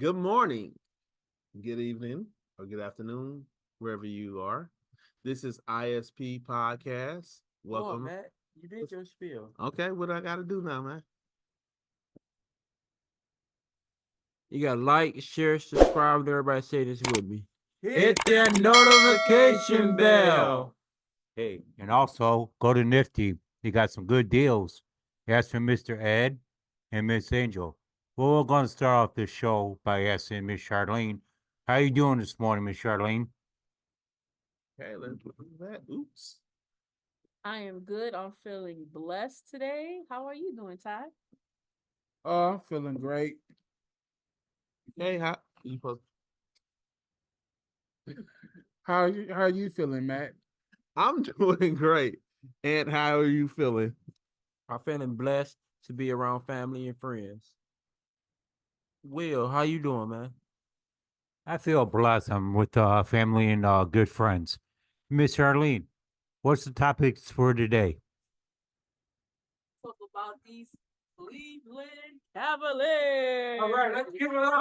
Good morning, good evening, or good afternoon, wherever you are. This is ISP Podcast. Hold on, Welcome. Matt. You did your spiel. Okay, what I got to do now, man? You got to like, share, subscribe, and everybody say this with me. Hit that notification bell. Hey, and also go to Nifty. You got some good deals. Ask for Mr. Ed and Miss Angel. Well, we're going to start off this show by asking Miss Charlene, how you doing this morning, Miss Charlene? Okay, let's do that. Oops. I am good. I'm feeling blessed today. How are you doing, Tye? Oh, I'm feeling great. Hey, how you supposed? How you feeling, Matt? I'm doing great. And how are you feeling? I'm feeling blessed to be around family and friends. Will, how you doing, man? I feel blessed. I'm with family and good friends. Miss Charlene, what's the topics for today? Talk about these Cleveland Cavaliers. All right, let's give it up.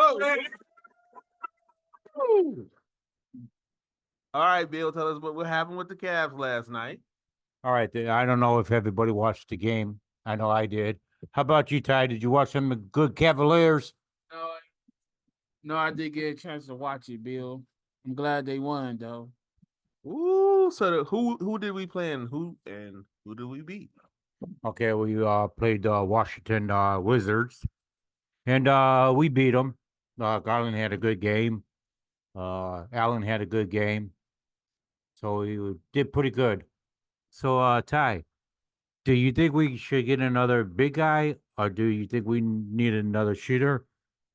All right, Bill, tell us what happened with the Cavs last night. All right, I don't know if everybody watched the game. I know I did. How about you, Ty? Did you watch some good Cavaliers? No, no, I did get a chance to watch it, Bill. I'm glad they won, though. Ooh, so who did we play and who did we beat? Okay, we played Washington Wizards, and we beat them. Garland had a good game. Allen had a good game, so we did pretty good. So, Ty, do you think we should get another big guy, or do you think we need another shooter,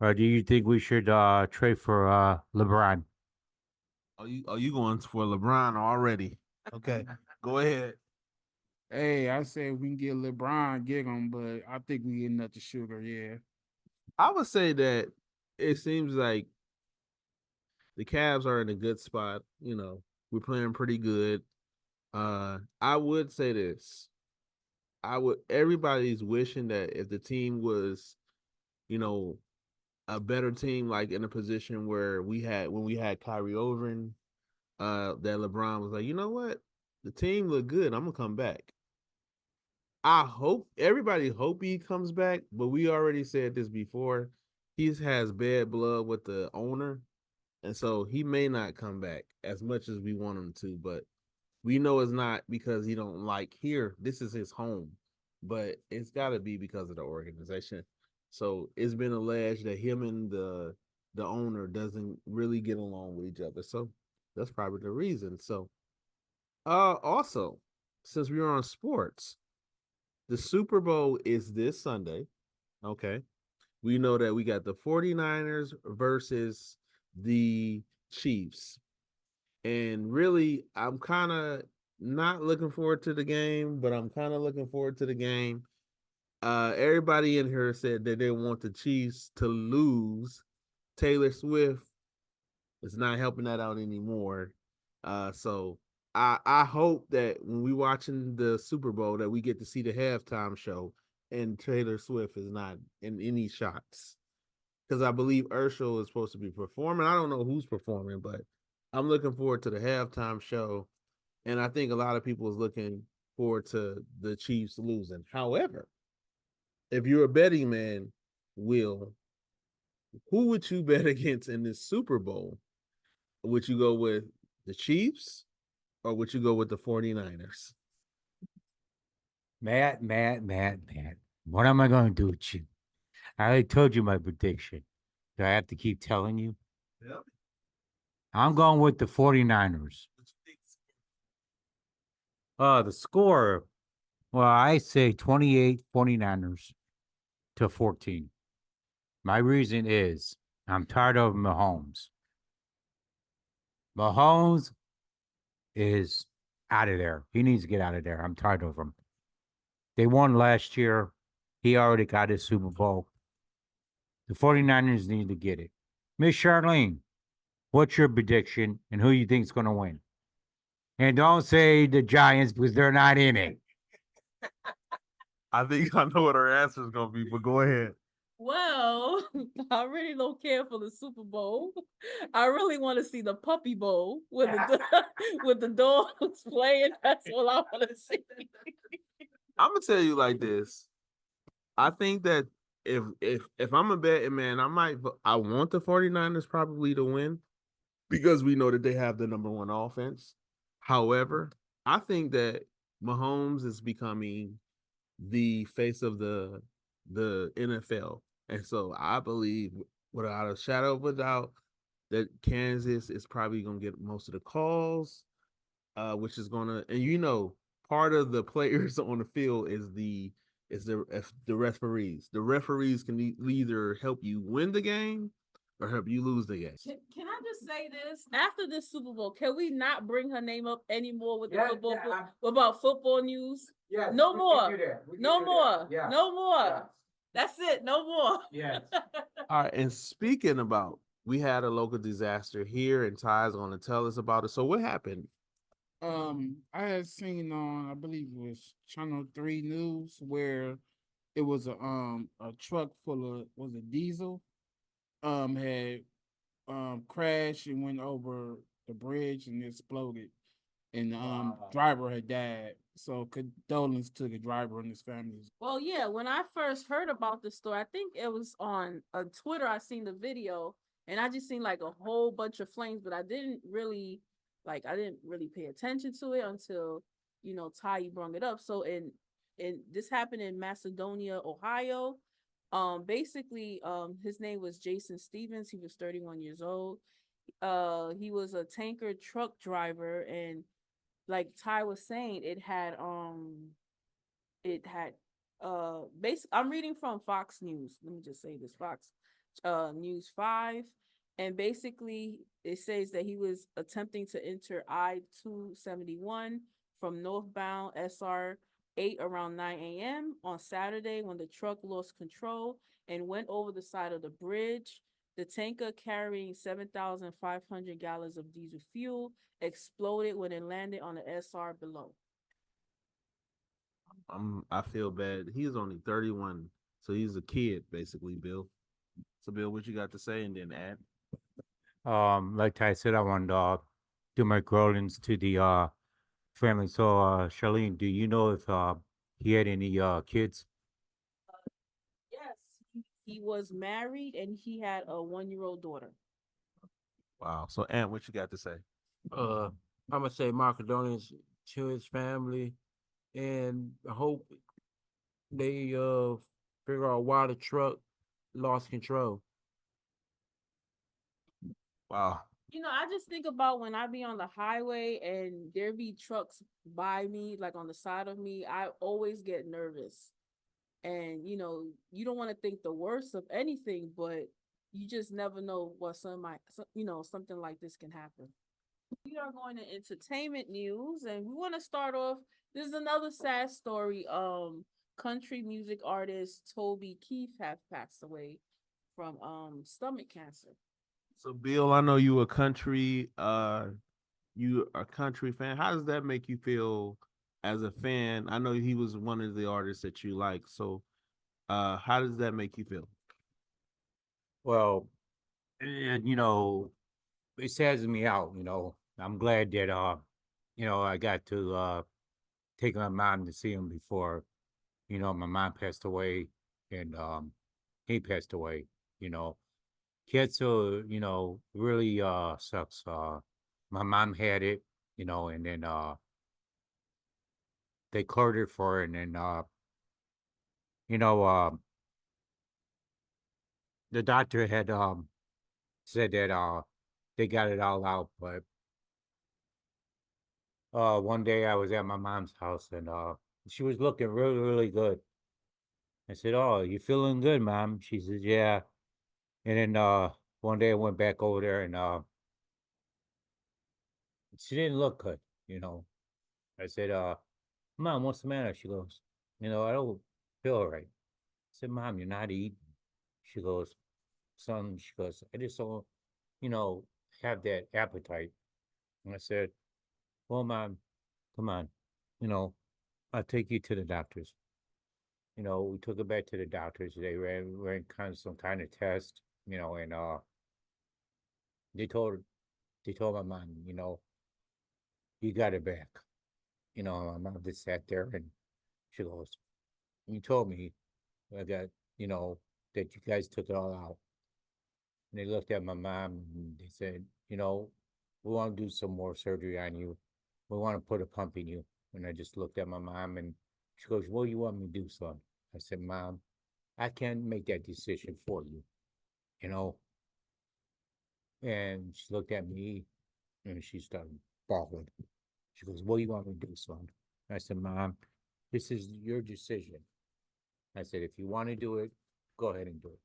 or do you think we should trade for LeBron? Are you going for LeBron already? Okay, go ahead. Hey, I said we can get LeBron, get him, but I think we get another shooter. Yeah. I would say that it seems like the Cavs are in a good spot. We're playing pretty good. I would say this. Everybody's wishing that if the team was, you know, a better team, like in a position where when we had Kyrie over and that LeBron was like, you know what? The team looked good. I'm gonna come back. Everybody hope he comes back, but we already said this before. He has bad blood with the owner, and so he may not come back as much as we want him to. But we know it's not because he don't like here. This is his home, but it's got to be because of the organization. So it's been alleged that him and the owner doesn't really get along with each other. So that's probably the reason. So, also, since we are on sports, the Super Bowl is this Sunday. Okay. We know that we got the 49ers versus the Chiefs. And really, I'm kind of not looking forward to the game, but I'm kind of looking forward to the game. Everybody in here said that they want the Chiefs to lose. Taylor Swift is not helping that out anymore. So I hope that when we watching the Super Bowl that we get to see the halftime show and Taylor Swift is not in any shots. Because I believe Urshel is supposed to be performing. I don't know who's performing, but I'm looking forward to the halftime show. And I think a lot of people is looking forward to the Chiefs losing. However, if you're a betting man, Will, who would you bet against in this Super Bowl? Would you go with the Chiefs or would you go with the 49ers? Matt. What am I going to do with you? I already told you my prediction. Do I have to keep telling you? Yep. I'm going with the 49ers. The score, well, I say 28 49ers to 14. My reason is I'm tired of Mahomes. Mahomes is out of there. He needs to get out of there. I'm tired of him. They won last year. He already got his Super Bowl. The 49ers need to get it. Miss Charlene, what's your prediction and who you think is going to win? And don't say the Giants because they're not in it. I think I know what her answer is going to be, but go ahead. Well, I really don't care for the Super Bowl. I really want to see the Puppy Bowl with with the dogs playing. That's all I want to see. I'm gonna tell you like this. I think that if I'm a betting man, I want the 49ers probably to win because we know that they have the number one offense. However, I think that Mahomes is becoming the face of the NFL. And so I believe without a shadow of a doubt that Kansas is probably gonna get most of the calls, which is gonna and part of the players on the field is the referees. The referees can either help you win the game or help you lose the game. Can I just say this? After this Super Bowl, can we not bring her name up anymore with the about football news? Yes, No we more. can do that. We can No do more. that. Yeah. No more. Yeah. That's it. No more. Yes. All right, and speaking about, we had a local disaster here, and Ty's going to tell us about it. So what happened? I had seen on, I believe it was Channel 3 News, where it was a truck full of, was it diesel? Had crashed and went over the bridge and exploded, and driver had died. So condolence to the driver and his family. Well, yeah, when I first heard about the story, I think it was on Twitter. I seen the video and I just seen like a whole bunch of flames, but I didn't really pay attention to it until, Tye brought it up. So in this happened in Macedonia, Ohio. Basically, his name was Jason Stevens. He was 31 years old. He was a tanker truck driver, and like Tye was saying, I'm reading from Fox News. Let me just say this, Fox News 5. And basically it says that he was attempting to enter I-271 from northbound SR 8 around 9 a.m. on Saturday when the truck lost control and went over the side of the bridge. The tanker carrying 7,500 gallons of diesel fuel exploded when it landed on the SR below. I feel bad. He's only 31, so he's a kid, basically, Bill. So, Bill, what you got to say, and then add? Like Ty said, I wanted to do my growlings to the family. So, Charlene, do you know if he had any kids? Yes, he was married and he had a 1-year-old daughter. Wow. So, Ant, what you got to say? I'm gonna say my condolences to his family, and I hope they figure out why the truck lost control. Wow. I just think about when I be on the highway and there be trucks by me, like on the side of me, I always get nervous. And, you don't want to think the worst of anything, but you just never know what something like this can happen. We are going to entertainment news, and we want to start off. This is another sad story. Country music artist Toby Keith have passed away from stomach cancer. So, Bill, I know you a country fan. How does that make you feel as a fan? I know he was one of the artists that you like. So, how does that make you feel? Well, and it saddens me out. I'm glad that I got to take my mom to see him before, my mom passed away and he passed away. You know, Cancer, really sucks. My mom had it, and then they cleared it for her, and then you know, the doctor had said that they got it all out, but one day I was at my mom's house and she was looking really, really good. I said, "Oh, you feeling good, Mom?" She said, "Yeah." And then one day I went back over there and she didn't look good, you know. I said, "Mom, what's the matter?" She goes, "I don't feel right." I said, "Mom, you're not eating." She goes, "Son," she goes, "I just don't, you know, have that appetite." And I said, "Well, Mom, come on, you know, I'll take you to the doctors." we took her back to the doctors. They ran kind of some kind of test, and they told her, they told my mom, you got it back. My mom just sat there and she goes, you told me I got, that you guys took it all out. And they looked at my mom and they said, we want to do some more surgery on you. We want to put a pump in you. And I just looked at my mom and she goes, what do you want me to do, son? I said, Mom, I can't make that decision for you, you know? And she looked at me and she started bawling. She goes, what do you want me to do, son? I said, Mom, this is your decision. I said, if you want to do it, go ahead and do it.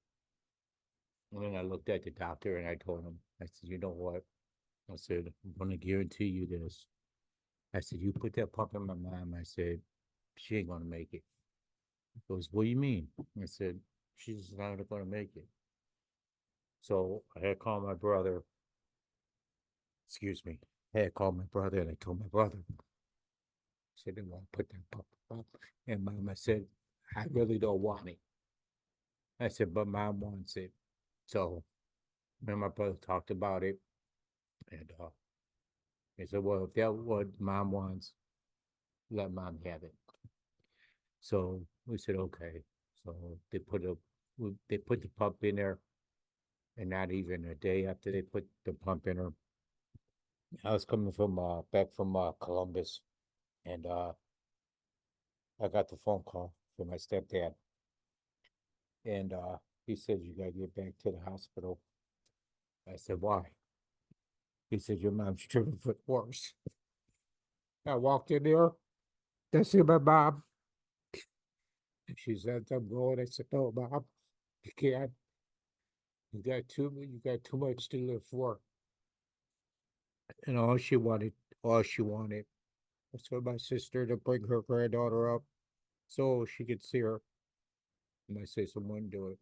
And then I looked at the doctor and I told him, I said, you know what? I said, I'm going to guarantee you this. I said, you put that pump in my mom. I said, she ain't going to make it. He goes, what do you mean? I said, she's not going to make it. So I had called my brother. Excuse me. I had called my brother and I told my brother, I said, they won't put that pump up. And Mom, I said, I really don't want it. I said, but Mom wants it. So me and my brother talked about it. And he said, well, if that's what Mom wants, let Mom have it. So we said, okay. So they put the pump in there, and not even a day after they put the pump in her, I was coming from back from Columbus, and I got the phone call from my stepdad, and he said, you gotta get back to the hospital. I said, why? He said, your mom's tripping foot worse. I walked in there. That's my mom. She said, I'm going. I said, no, Mom, you can't. You got too much to live for. And all she wanted was for my sister to bring her granddaughter up so she could see her. And I said, someone do it.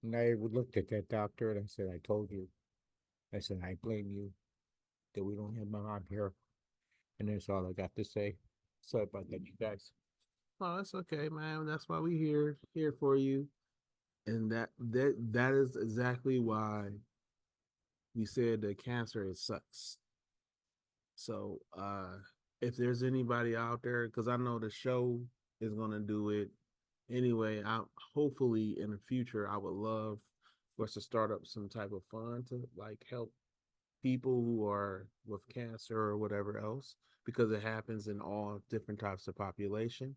And I looked at that doctor and I said, I told you. I said, I blame you that we don't have my mom here. And that's all I got to say. Sorry about that, you guys. Oh, that's okay, man. That's why we here for you. And that is exactly why we said that cancer it sucks. So if there's anybody out there, because I know the show is gonna do it anyway, I hopefully in the future I would love for us to start up some type of fund to like help people who are with cancer or whatever else, because it happens in all different types of population.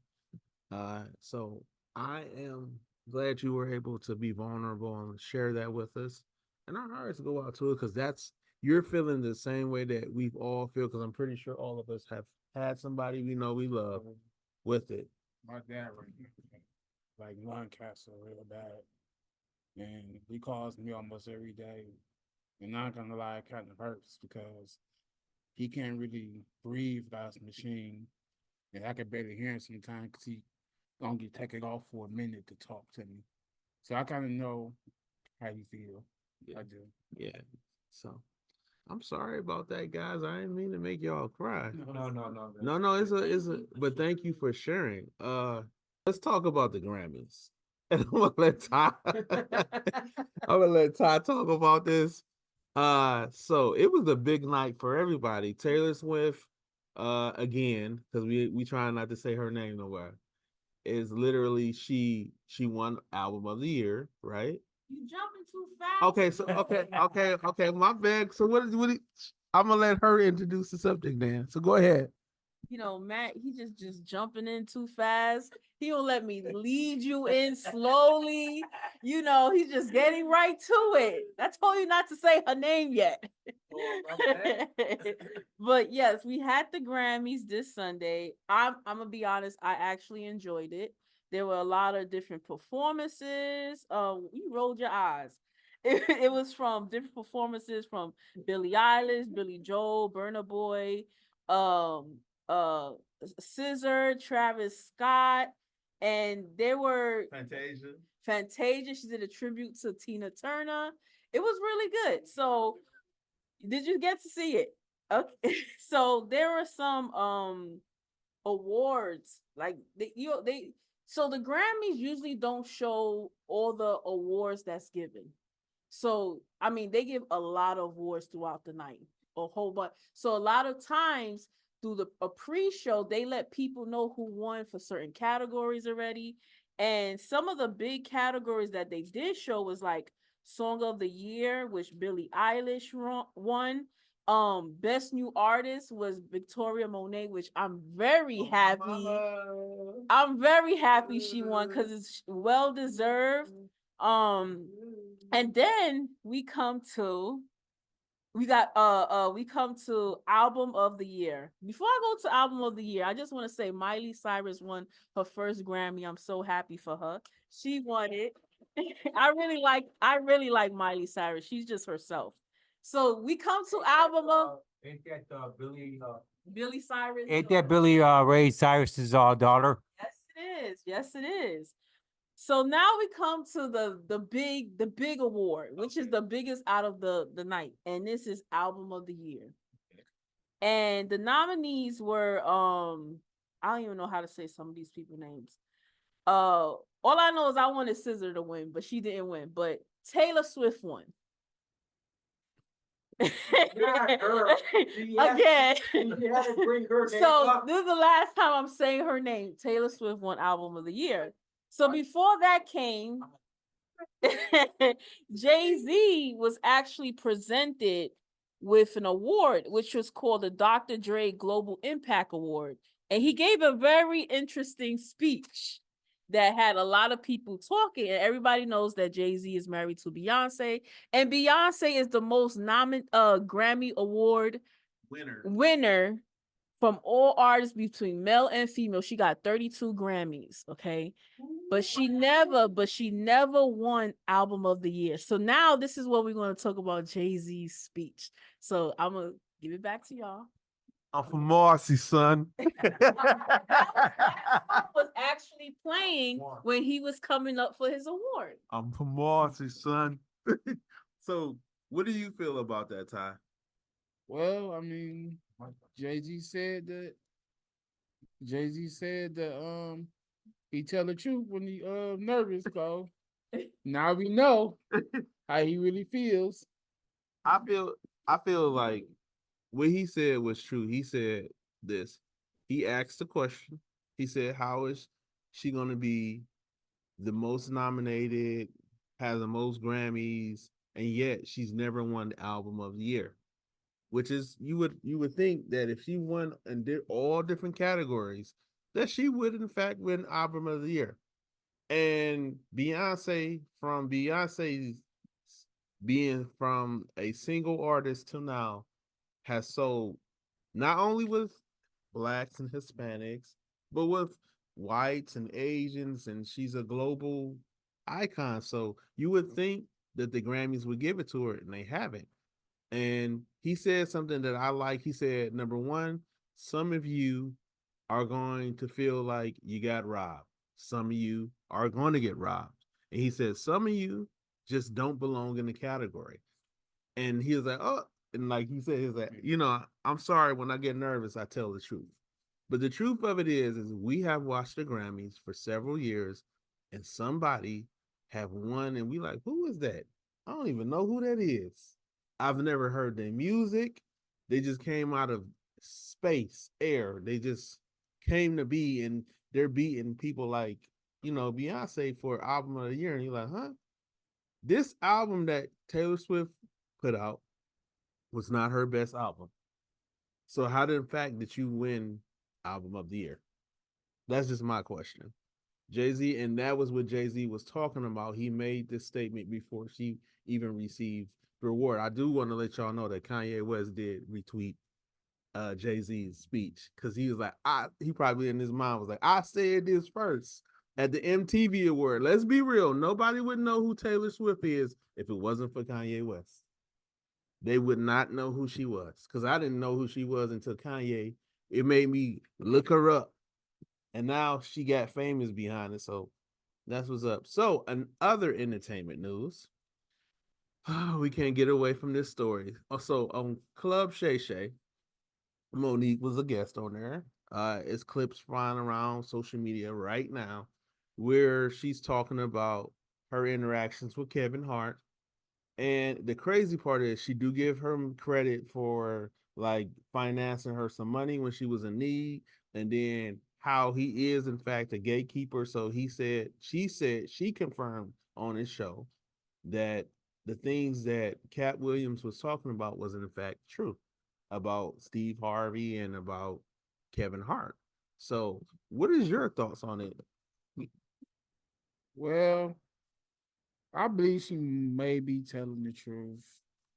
So I am glad you were able to be vulnerable and share that with us. And our hearts go out to it because that's you're feeling the same way that we've all feel. Because I'm pretty sure all of us have had somebody we know we love with it. My dad right here, like lung cancer real bad, and he calls me almost every day. And not gonna lie, it kind of hurts because he can't really breathe without his machine, and I can barely hear him sometimes because he gonna get taken off for a minute to talk to me. So I kind of know how you feel. Yeah. I do. Yeah. So I'm sorry about that, guys. I didn't mean to make y'all cry. No. No, it's a but thank you for sharing. Let's talk about the Grammys. And I'm gonna let Tye talk about this. So it was a big night for everybody. Taylor Swift, again, because we trying not to say her name nowhere, is literally she won album of the year, right? You jumping too fast. Okay, so okay, my bad. So I'm gonna let her introduce the subject then. So go ahead. You know, Matt, he just jumping in too fast. He don't let me lead you in slowly. You know, he's just getting right to it. I told you not to say her name yet. But yes, we had the Grammys this Sunday. I'm gonna be honest, I actually enjoyed it. There were a lot of different performances. You rolled your eyes. It was from different performances from Billie Eilish, Billy Joel, Burna Boy, um, uh, Scissor, Travis Scott, and they were Fantasia. She did a tribute to Tina Turner. It was really good. So, did you get to see it? Okay. So there were some awards like they So the Grammys usually don't show all the awards that's given. So I mean, they give a lot of awards throughout the night, a whole bunch. So a lot of times through a pre-show, they let people know who won for certain categories already. And some of the big categories that they did show was like Song of the Year, which Billie Eilish won. Best New Artist was Victoria Monet, which I'm very happy. I'm very happy she won because it's well deserved. And then we come to album of the year. Before I go to album of the year, I just want to say Miley Cyrus won her first Grammy. I'm so happy for her. She won it. I really like Miley Cyrus. She's just herself. So we come to album of Ain't that Billy Cyrus. Ain't that Billy Ray Cyrus's daughter? Yes, it is. Yes, it is. So now we come to the big award, which is the biggest out of the night, and this is album of the year. And the nominees were I don't even know how to say some of these people's names. All I know is I wanted SZA to win, but she didn't win. But Taylor Swift won. Again. So this is the last time I'm saying her name. Taylor Swift won album of the year. So before that came, Jay-Z was actually presented with an award, which was called the Dr. Dre Global Impact Award. And he gave a very interesting speech that had a lot of people talking. And everybody knows that Jay-Z is married to Beyonce. And Beyonce is the most Grammy Award winner from all artists between male and female. She got 32 Grammys, okay? But she never won album of the year. So now this is what we're going to talk about, Jay-Z's speech. So I'm going to give it back to y'all. I'm from Marcy, son. That song was actually playing when he was coming up for his award. I'm from Marcy, son. So what do you feel about that, Tye? Well, I mean, Jay-Z said that he tell the truth when he nervous, so now we know how he really feels. I feel like what he said was true. He said this. He asked the question. He said, how is she gonna be the most nominated, has the most Grammys, and yet she's never won the album of the year? Which is you would think that if she won and did all different categories, that she would in fact win album of the year. And Beyonce being from a single artist till now has sold not only with blacks and Hispanics, but with whites and Asians, and she's a global icon. So you would think that the Grammys would give it to her, and they haven't. And he said something that I like. He said, number one, some of you are going to feel like you got robbed. Some of you are going to get robbed. And he said, some of you just don't belong in the category. And he was like, oh, and like he said, he's like, I'm sorry, when I get nervous, I tell the truth. But the truth of it is we have watched the Grammys for several years, and somebody have won, and we like, who is that? I don't even know who that is. I've never heard their music. They just came out of space, air. They just came to be, and they're beating people like, Beyonce for album of the year. And you're like, huh? This album that Taylor Swift put out was not her best album. So how did you win album of the year? That's just my question. Jay-Z, and that was what Jay-Z was talking about. He made this statement before she even received the award. I do want to let y'all know that Kanye West did retweet Jay-Z's speech, because he was like, he probably in his mind was like, I said this first at the MTV award. Let's be real. Nobody would know who Taylor Swift is if it wasn't for Kanye West. They would not know who she was, because I didn't know who she was until Kanye. It made me look her up. And now she got famous behind it. So that's what's up. So, other entertainment news. We can't get away from this story. Also, on Club Shay Shay, Monique was a guest on there. It's clips flying around social media right now where she's talking about her interactions with Kevin Hart. And the crazy part is she do give her credit for like financing her some money when she was in need, and then how he is in fact a gatekeeper. So she confirmed on his show that the things that Cat Williams was talking about was in fact true about Steve Harvey and about Kevin Hart. So, what is your thoughts on it? Well, I believe she may be telling the truth.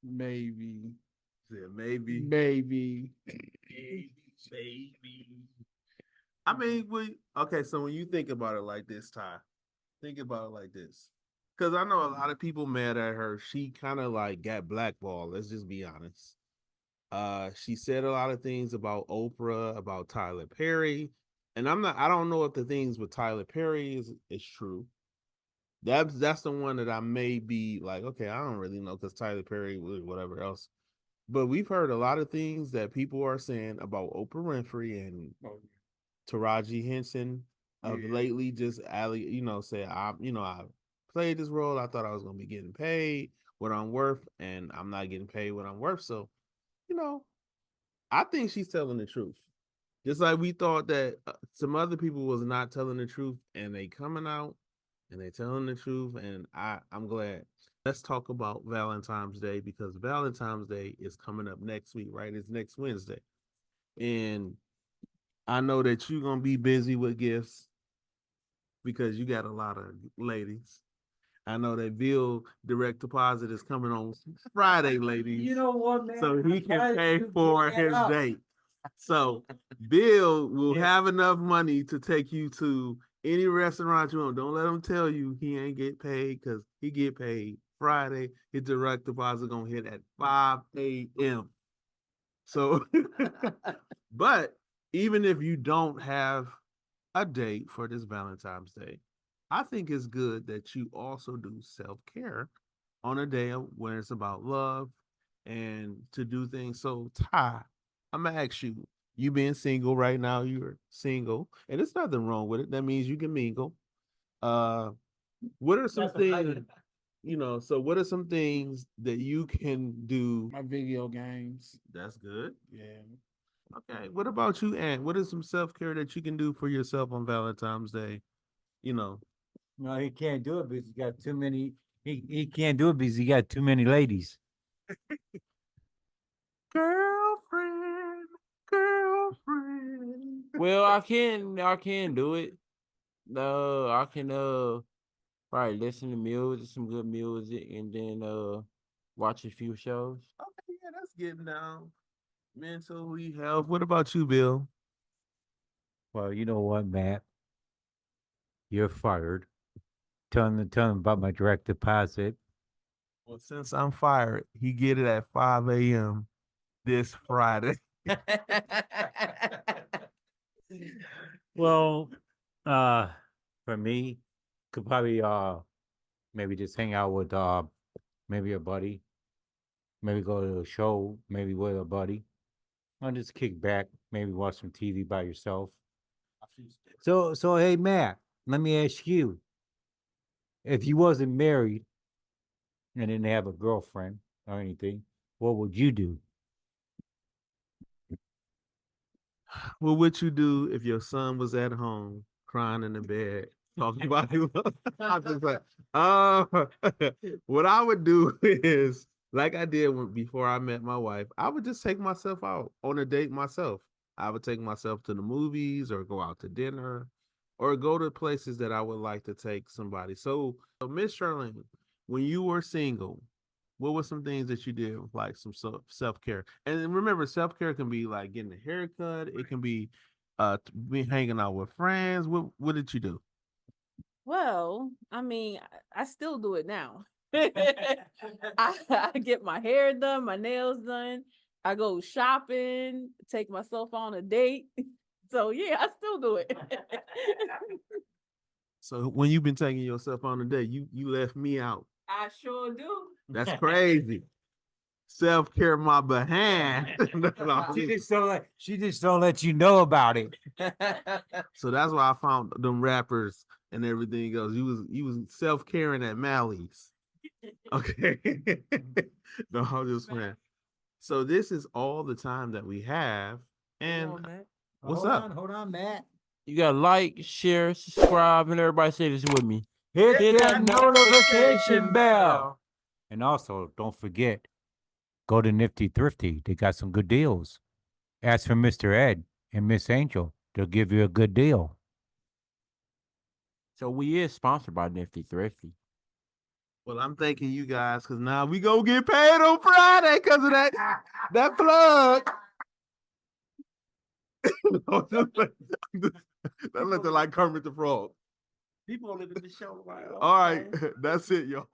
Maybe. Yeah, maybe, Maybe. maybe. I mean, okay. So when you think about it like this, Ty, think about it like this, because I know a lot of people mad at her. She kind of like got blackballed. Let's just be honest. She said a lot of things about Oprah, about Tyler Perry, and I don't know if the things with Tyler Perry is true. That's the one that I may be like, okay, I don't really know because Tyler Perry, whatever else. But we've heard a lot of things that people are saying about Oprah Winfrey and Taraji Henson of lately. Just Ali, say I played this role. I thought I was gonna be getting paid what I'm worth, and I'm not getting paid what I'm worth. So, you know, I think she's telling the truth. Just like we thought that some other people was not telling the truth, and they coming out and they telling the truth, and I'm glad. Let's talk about Valentine's Day because Valentine's Day is coming up next week, right? It's next Wednesday, and I know that you're gonna be busy with gifts because you got a lot of ladies. I know that Bill direct deposit is coming on Friday, ladies. You know what, man? So he can Why pay did you for bring that his up? date. So Bill will Yeah. have enough money to take you to any restaurant you want. Don't let him tell you he ain't get paid because he get paid Friday. His direct deposit gonna hit at 5 a.m. So, but even if you don't have a date for this Valentine's Day, I think it's good that you also do self-care on a day when it's about love and to do things. So, Ty, I'm gonna ask you, you being single right now, you're single, and there's nothing wrong with it. That means you can mingle. Uh, what are some things, so what are some things that you can do? My video games. That's good. Yeah. Okay. What about you, Aunt? What is some self-care that you can do for yourself on Valentine's Day? You know, No, he can't do it because he got too many. He can't do it because he got too many ladies. girlfriend, girlfriend. Well, I can do it. I can probably listen to music, some good music, and then watch a few shows. Okay, yeah, that's getting down. Mental health. What about you, Bill? Well, you know what, Matt? You're fired. Tell him about my direct deposit. Well, since I'm fired, he get it at 5 a.m. this Friday. Well, uh, for me, could probably maybe just hang out with maybe a buddy, maybe go to a show, maybe with a buddy, or just kick back, maybe watch some TV by yourself. So hey Matt, let me ask you, if you wasn't married and didn't have a girlfriend or anything, what would you do? What would you do if your son was at home crying in the bed talking about his love? I'm just like, uh, what I would do is like I did before I met my wife. I would just take myself out on a date myself. I would take myself to the movies or go out to dinner or go to places that I would like to take somebody. So Miss Charlene, when you were single, what were some things that you did, like some self care? And remember, self care can be like getting a haircut. It can be be hanging out with friends. What did you do? Well, I mean, I still do it now. I get my hair done, my nails done. I go shopping, take myself on a date. So yeah, I still do it. So when you've been taking yourself on a date, you left me out. I sure do. That's crazy. Self care, my behind. No, She just don't let you know about it. so that's why I found them rappers and everything else. You was self-caring at Mally's. Okay. No, I'm just playing. So this is all the time that we have. And Hold on, Matt. what's hold up? On, hold on, Matt. You gotta like, share, subscribe, and everybody say this with me. Hit that notification bell. And also, don't forget, go to Nifty Thrifty. They got some good deals. Ask for Mr. Ed and Miss Angel. They'll give you a good deal. So we is sponsored by Nifty Thrifty. Well, I'm thanking you guys because now we gonna get paid on Friday because of that plug. That looked like Kermit the Frog. People live in the show. All right, that's it, y'all.